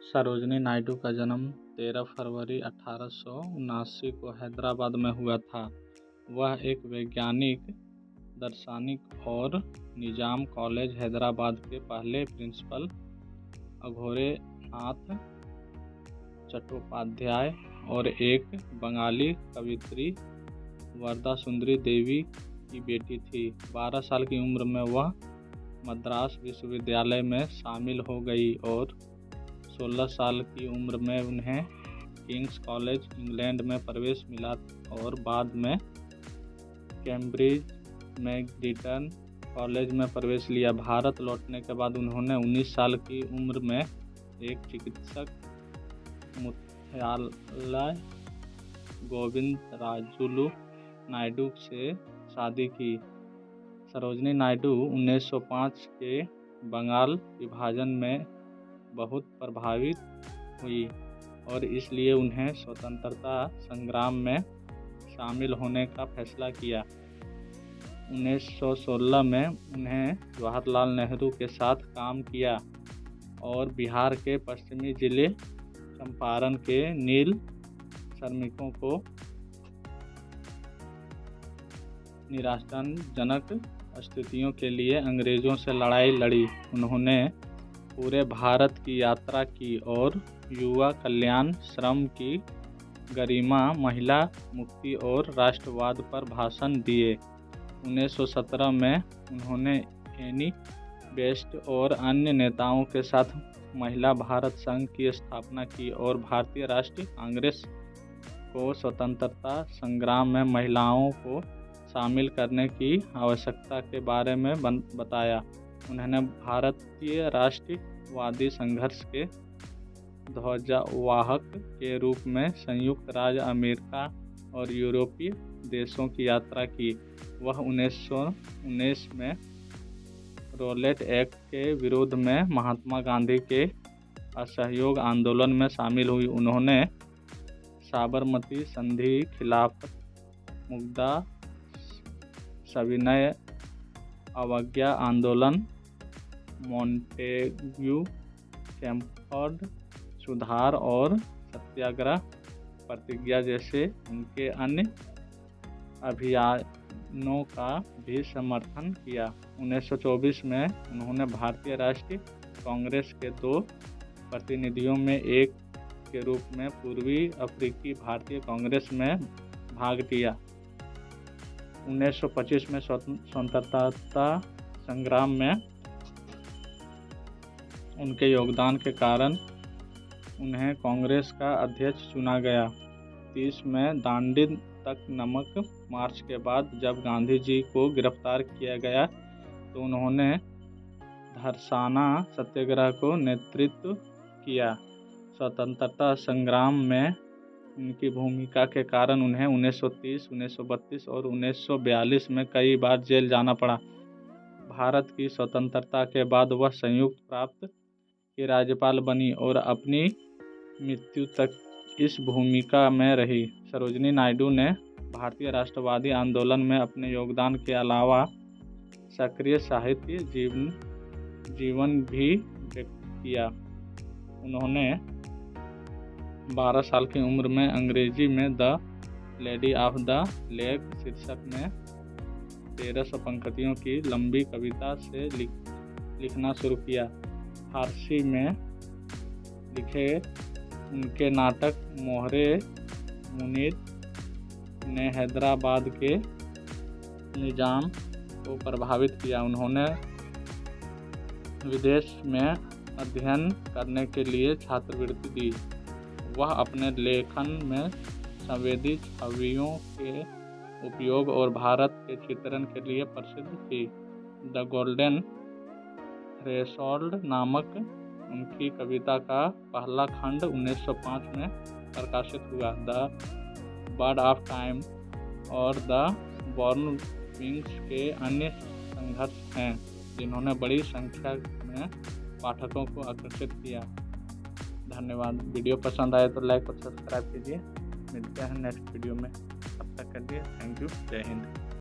सरोजिनी नायडू का जन्म 13 फरवरी 1879 को हैदराबाद में हुआ था। वह एक वैज्ञानिक, दार्शनिक और निजाम कॉलेज हैदराबाद के पहले प्रिंसिपल अघोरेनाथ चट्टोपाध्याय और एक बंगाली कवयित्री वरदा सुंदरी देवी की बेटी थी। 12 साल की उम्र में वह मद्रास विश्वविद्यालय में शामिल हो गई और 16 साल की उम्र में उन्हें किंग्स कॉलेज इंग्लैंड में प्रवेश मिला और बाद में कैम्ब्रिज में गिटन कॉलेज में प्रवेश लिया। भारत लौटने के बाद उन्होंने 19 साल की उम्र में एक चिकित्सक मुथ्यालय गोविंदराजुलु नायडू से शादी की। सरोजिनी नायडू 1905 के बंगाल विभाजन में बहुत प्रभावित हुई और इसलिए उन्हें स्वतंत्रता संग्राम में शामिल होने का फैसला किया। 1916 में उन्हें जवाहरलाल नेहरू के साथ काम किया और बिहार के पश्चिमी जिले चंपारण के नील श्रमिकों को निराशाजनक स्थितियों के लिए अंग्रेजों से लड़ाई लड़ी। उन्होंने पूरे भारत की यात्रा की और युवा कल्याण, श्रम की गरिमा, महिला मुक्ति और राष्ट्रवाद पर भाषण दिए। 1917 में उन्होंने एनी बेस्ट और अन्य नेताओं के साथ महिला भारत संघ की स्थापना की और भारतीय राष्ट्रीय कांग्रेस को स्वतंत्रता संग्राम में महिलाओं को शामिल करने की आवश्यकता के बारे में बताया। उन्होंने भारतीय राष्ट्रवादी संघर्ष के ध्वजवाहक के रूप में संयुक्त राज्य अमेरिका और यूरोपीय देशों की यात्रा की। वह 1919 में रोलेट एक्ट के विरोध में महात्मा गांधी के असहयोग आंदोलन में शामिल हुई। उन्होंने साबरमती संधि, खिलाफत मुद्दा, सविनय अवज्ञा आंदोलन, मॉन्टेग्यू चैम्फर्ड सुधार और सत्याग्रह प्रतिज्ञा जैसे उनके अन्य अभियानों का भी समर्थन किया। 1924 में उन्होंने भारतीय राष्ट्रीय कांग्रेस के 2 प्रतिनिधियों में एक के रूप में पूर्वी अफ्रीकी भारतीय कांग्रेस में भाग लिया। 1925 में स्वतंत्रता संग्राम में उनके योगदान के कारण उन्हें कांग्रेस का अध्यक्ष चुना गया। 30 में दांडी तक नमक मार्च के बाद जब गांधी जी को गिरफ्तार किया गया तो उन्होंने धरसाना सत्याग्रह को नेतृत्व किया। स्वतंत्रता संग्राम में उनकी भूमिका के कारण उन्हें 1930, 1932 और 1942 में कई बार जेल जाना पड़ा। भारत की स्वतंत्रता के बाद वह संयुक्त प्रांत की राज्यपाल बनी और अपनी मृत्यु तक इस भूमिका में रही। सरोजिनी नायडू ने भारतीय राष्ट्रवादी आंदोलन में अपने योगदान के अलावा सक्रिय साहित्य जीवन भी व्यक्त किया। उन्होंने 12 साल की उम्र में अंग्रेजी में the lady of the lake शीर्षक में 1300 पंक्तियों की लंबी कविता से लिखना शुरू किया। फारसी में लिखे उनके नाटक मोहरे मुनीर ने हैदराबाद के निजाम को प्रभावित किया। उन्होंने विदेश में अध्ययन करने के लिए छात्रवृत्ति दी। वह अपने लेखन में संवेदी छवियों के उपयोग और भारत के चित्रण के लिए प्रसिद्ध थी। द गोल्डन थ्रेशोल्ड नामक उनकी कविता का पहला खंड 1905 में प्रकाशित हुआ। द बर्ड ऑफ टाइम और द बॉर्न विंग्स के अन्य संघर्ष हैं जिन्होंने बड़ी संख्या में पाठकों को आकर्षित किया। धन्यवाद। वीडियो पसंद आए तो लाइक और सब्सक्राइब कीजिए। मिलते हैं नेक्स्ट वीडियो में, तब तक के लिए थैंक यू। जय हिंद।